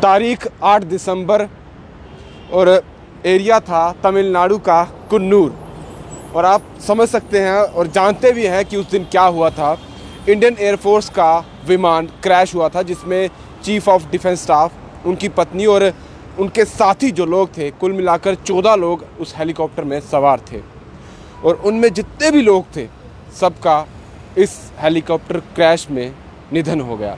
तारीख 8 दिसंबर और एरिया था तमिलनाडु का कुन्नूर। और आप समझ सकते हैं और जानते भी हैं कि उस दिन क्या हुआ था। इंडियन एयरफोर्स का विमान क्रैश हुआ था जिसमें चीफ ऑफ डिफेंस स्टाफ, उनकी पत्नी और उनके साथी जो लोग थे, कुल मिलाकर 14 लोग उस हेलीकॉप्टर में सवार थे। और उनमें जितने भी लोग थे सबका इस हेलीकॉप्टर क्रैश में निधन हो गया।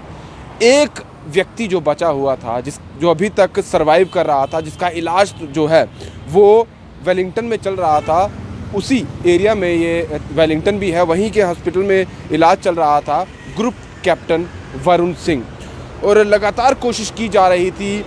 एक व्यक्ति जो बचा हुआ था, जो अभी तक सरवाइव कर रहा था, जिसका इलाज जो है वो वेलिंगटन में चल रहा था, उसी एरिया में ये वेलिंगटन भी है, वहीं के हॉस्पिटल में इलाज चल रहा था, ग्रुप कैप्टन वरुण सिंह। और लगातार कोशिश की जा रही थी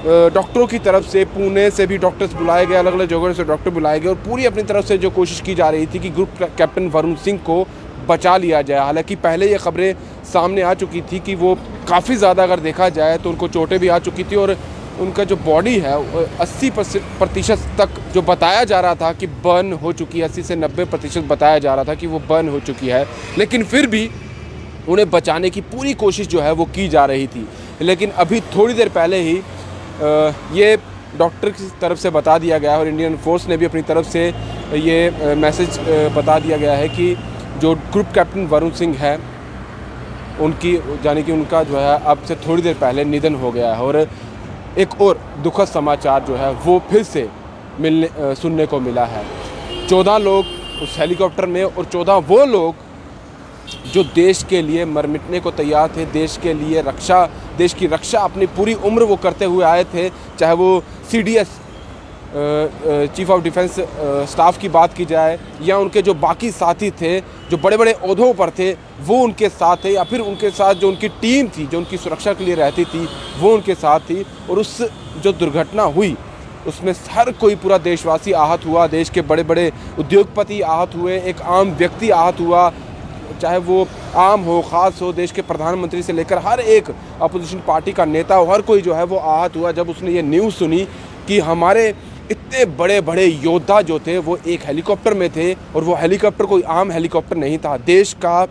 डॉक्टरों की तरफ से, पुणे से भी डॉक्टर्स बुलाए गए, अलग अलग जगहों से डॉक्टर बुलाए गए और पूरी अपनी तरफ से जो कोशिश की जा रही थी कि ग्रुप कैप्टन वरुण सिंह को बचा लिया जाए। हालांकि पहले ये खबरें सामने आ चुकी थी कि वो काफ़ी ज़्यादा अगर देखा जाए तो उनको चोटें भी आ चुकी थी और उनका जो बॉडी है 80% तक जो बताया जा रहा था कि बर्न हो चुकी है, 80 से 90% बताया जा रहा था कि वो बर्न हो चुकी है। लेकिन फिर भी उन्हें बचाने की पूरी कोशिश जो है वो की जा रही थी। लेकिन अभी थोड़ी देर पहले ही ये डॉक्टर की तरफ से बता दिया गया है और इंडियन फोर्स ने भी अपनी तरफ से ये मैसेज बता दिया गया है कि जो ग्रुप कैप्टन वरुण सिंह है उनकी यानी कि उनका जो है अब से थोड़ी देर पहले निधन हो गया है। और एक और दुखद समाचार जो है वो फिर से सुनने को मिला है। 14 लोग उस हेलीकॉप्टर में और 14 वो लोग जो देश के लिए मर मिटने को तैयार थे, देश के लिए देश की रक्षा अपनी पूरी उम्र वो करते हुए आए थे। चाहे वो CDS chief of defence staff की बात की जाए या उनके जो बाकी साथी थे जो बड़े बड़े ओहदों पर थे वो उनके साथ थे, या फिर उनके साथ जो उनकी टीम थी जो उनकी सुरक्षा के लिए रहती थी वो उनके साथ थी। और उस जो दुर्घटना हुई उसमें हर कोई पूरा देशवासी आहत हुआ, देश के बड़े बड़े उद्योगपति आहत हुए, एक आम व्यक्ति आहत हुआ, चाहे वो आम हो ख़ास हो, देश के प्रधानमंत्री से लेकर हर एक अपोजिशन पार्टी का नेता हो, हर कोई जो है वो आहत हुआ जब उसने ये न्यूज़ सुनी कि हमारे इतने बड़े बड़े योद्धा जो थे वो एक हेलीकॉप्टर में थे। और वो हेलीकॉप्टर कोई आम हेलीकॉप्टर नहीं था, देश का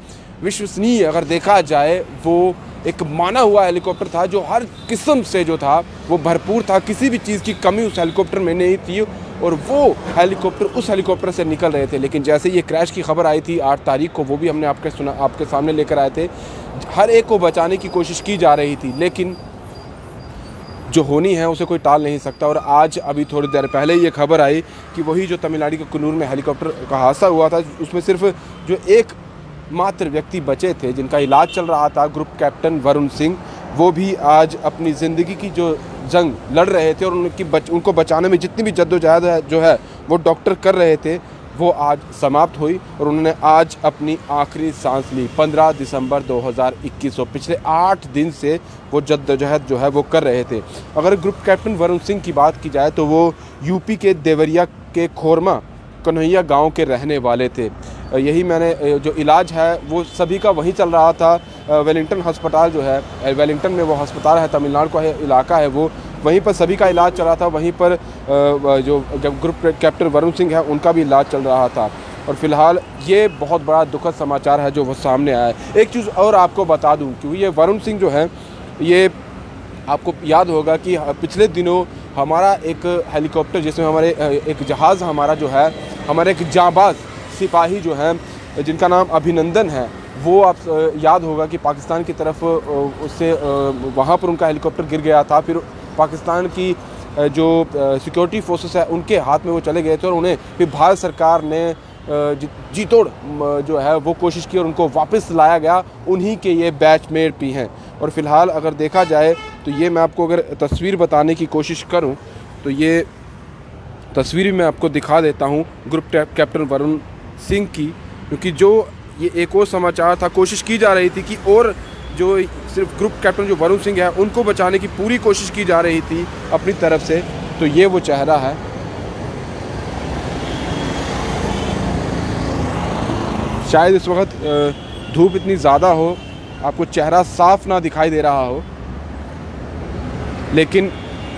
विश्वसनीय अगर देखा जाए वो एक माना हुआ हेलीकॉप्टर था जो हर किस्म से जो था वो भरपूर था, किसी भी चीज़ की कमी उस हेलीकॉप्टर में नहीं थी। और वो हेलीकॉप्टर उस हेलीकॉप्टर से निकल रहे थे। लेकिन जैसे ये क्रैश की खबर आई थी 8 तारीख को, वो भी हमने आपके सामने लेकर आए थे। हर एक को बचाने की कोशिश की जा रही थी, लेकिन जो होनी है उसे कोई टाल नहीं सकता। और आज अभी थोड़ी देर पहले ये खबर आई कि वही जो तमिलनाडु के कुन्नूर में हेलीकॉप्टर का हादसा हुआ था, उसमें सिर्फ जो एक मात्र व्यक्ति बचे थे जिनका इलाज चल रहा था, ग्रुप कैप्टन वरुण सिंह, वो भी आज अपनी ज़िंदगी की जो जंग लड़ रहे थे और उनको बचाने में जितनी भी जद्दोजहद जो है वो डॉक्टर कर रहे थे, वो आज समाप्त हुई। और उन्होंने आज अपनी आखिरी सांस ली 15 दिसंबर 2021। पिछले 8 दिन से वो जद्दोजहद जो है वो कर रहे थे। अगर ग्रुप कैप्टन वरुण सिंह की बात की जाए तो वो यूपी के देवरिया के खोरमा कन्हैया गांव के रहने वाले थे। यही मैंने जो इलाज है वो सभी का वहीं चल रहा था। वेलिंगटन अस्पताल जो है, वेलिंगटन में वो अस्पताल है, तमिलनाडु का इलाका है वो, वहीं पर सभी का इलाज चल रहा था। वहीं पर जो ग्रुप कैप्टन वरुण सिंह है उनका भी इलाज चल रहा था। और फिलहाल ये बहुत बड़ा दुखद समाचार है जो वो सामने आया है। एक चीज़ और आपको बता दूं, क्योंकि ये वरुण सिंह जो है, ये आपको याद होगा कि पिछले दिनों हमारा एक हेलीकॉप्टर जिसमें हमारे एक जहाज़ हमारा जो है, हमारे एक जांबाज सिपाही जो हैं जिनका नाम अभिनंदन है, वो आप याद होगा कि पाकिस्तान की तरफ उससे वहाँ पर उनका हेलीकॉप्टर गिर गया था। फिर पाकिस्तान की जो सिक्योरिटी फोर्सेस है उनके हाथ में वो चले गए थे और उन्हें फिर भारत सरकार ने जी तोड़ जो है वो कोशिश की और उनको वापस लाया गया। उन्हीं के ये बैचमेट भी हैं। और फिलहाल अगर देखा जाए तो ये मैं आपको अगर तस्वीर बताने की कोशिश करूं तो ये तस्वीर मैं आपको दिखा देता हूं ग्रुप कैप्टन वरुण सिंह की, क्योंकि जो ये एक और समाचार था, कोशिश की जा रही थी कि और जो सिर्फ ग्रुप कैप्टन जो वरुण सिंह है उनको बचाने की पूरी कोशिश की जा रही थी अपनी तरफ से। तो ये वो चेहरा है। शायद इस वक्त धूप इतनी ज़्यादा हो, आपको चेहरा साफ ना दिखाई दे रहा हो, लेकिन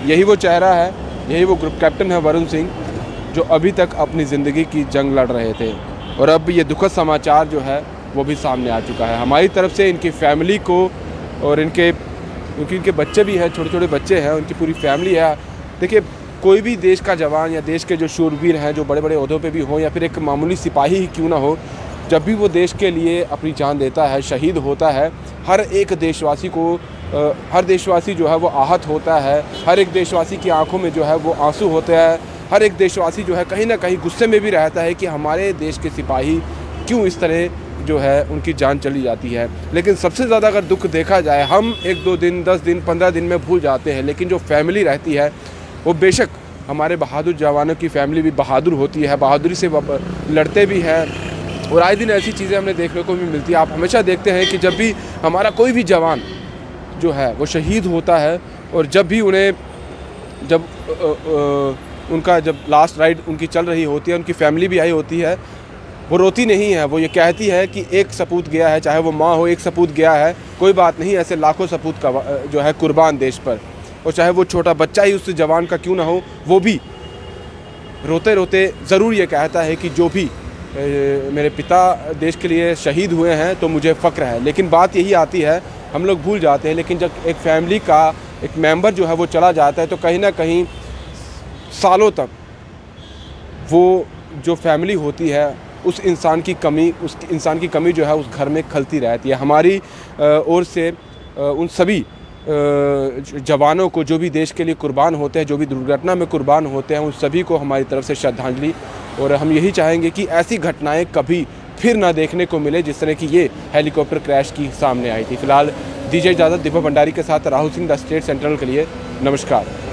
यही वो चेहरा है, यही वो ग्रुप कैप्टन है वरुण सिंह जो अभी तक अपनी ज़िंदगी की जंग लड़ रहे थे। और अब ये दुखद समाचार जो है वो भी सामने आ चुका है। हमारी तरफ से इनकी फैमिली को और इनके क्योंकि इनके बच्चे भी हैं, छोटे छोटे बच्चे हैं, उनकी पूरी फैमिली है। देखिए, कोई भी देश का जवान या देश के जो शूरवीर हैं, जो बड़े बड़े ओहदों पे भी हों या फिर एक मामूली सिपाही ही क्यों ना हो, जब भी वो देश के लिए अपनी जान देता है, शहीद होता है, हर एक देशवासी को हर देशवासी जो है वो आहत होता है, हर एक देशवासी की आंखों में जो है वो आंसू होते हैं, हर एक देशवासी जो है कहीं ना कहीं गुस्से में भी रहता है कि हमारे देश के सिपाही क्यों इस तरह जो है उनकी जान चली जाती है। लेकिन सबसे ज़्यादा अगर दुख देखा जाए, हम 1-2 दिन, 10 दिन, 15 दिन में भूल जाते हैं, लेकिन जो फैमिली रहती है वो बेशक हमारे बहादुर जवानों की फैमिली भी बहादुर होती है, बहादुरी से लड़ते भी हैं। और आए दिन ऐसी चीज़ें हमें देखने को भी मिलती है। आप हमेशा देखते हैं कि जब भी हमारा कोई भी जवान जो है वो शहीद होता है और जब भी उन्हें उनका जब लास्ट राइड उनकी चल रही होती है, उनकी फैमिली भी आई होती है, वो रोती नहीं है, वो ये कहती है कि एक सपूत गया है, चाहे वो माँ हो, एक सपूत गया है, कोई बात नहीं, ऐसे लाखों सपूत का जो है कुर्बान देश पर। और चाहे वो छोटा बच्चा ही उस जवान का क्यों ना हो, वो भी रोते रोते ज़रूर ये कहता है कि जो भी मेरे पिता देश के लिए शहीद हुए हैं तो मुझे फ़क्र है। लेकिन बात यही आती है, हम लोग भूल जाते हैं, लेकिन जब एक फैमिली का एक मेंबर जो है वो चला जाता है तो कहीं ना कहीं सालों तक वो जो फैमिली होती है उस इंसान की कमी जो है उस घर में खलती रहती है। हमारी ओर से उन सभी जवानों को जो भी देश के लिए कुर्बान होते हैं, जो भी दुर्घटना में कुर्बान होते हैं, उन सभी को हमारी तरफ से श्रद्धांजलि। और हम यही चाहेंगे कि ऐसी घटनाएं कभी फिर ना देखने को मिले जिस तरह की ये हेलीकॉप्टर क्रैश की सामने आई थी। फिलहाल दीजिए इजाज़त। दीपक भंडारी के साथ Rahul Singh, the state central के लिए। नमस्कार।